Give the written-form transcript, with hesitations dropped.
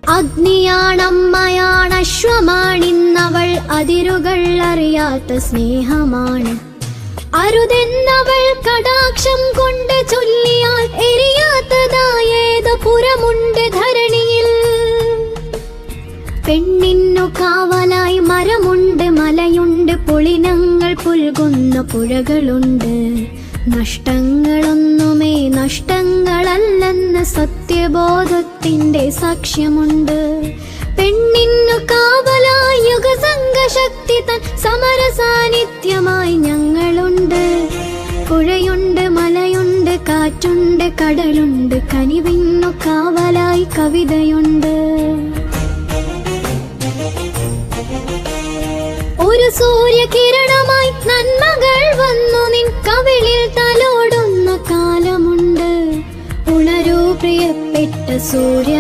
അഗ്നിയാണമ്മയാണശ്വമാണിന്നവൾ അതിരുകൾ അറിയാത്ത സ്നേഹമാണ്. അരുതെന്നവൾ കടാക്ഷം കൊണ്ട് ചൊല്ലിയാൽ എരിയാത്തതായേത് പുറമുണ്ട് ധരണിയിൽ. പെണ്ണിന്നു കാവലായി മരമുണ്ട്, മലയുണ്ട്, പുളിനങ്ങൾ പുൽകുന്ന പുഴകളുണ്ട്. നഷ്ടങ്ങളൊന്നുമേ നഷ്ടങ്ങളല്ലെന്ന് സത്യബോധത്തിന്റെ സാക്ഷ്യമുണ്ട്. പെണ്ണിന്നു കാവലായി യുഗസംഘശക്തി തൻ സമര സാന്നിധ്യമായി ഞങ്ങളുണ്ട്. പുഴയുണ്ട്, മലയുണ്ട്, കാറ്റുണ്ട്, കടലുണ്ട്, കനിവിന്നു കാവലായി കവിതയുണ്ട്. ഒരു സൂര്യകിരണമായി നന്മകൾ വന്നു നിൻ കവിളിൽ തലോടുന്ന കാലമുണ്ട്. ഉണരൂ പ്രിയപ്പെട്ട സൂര്യ.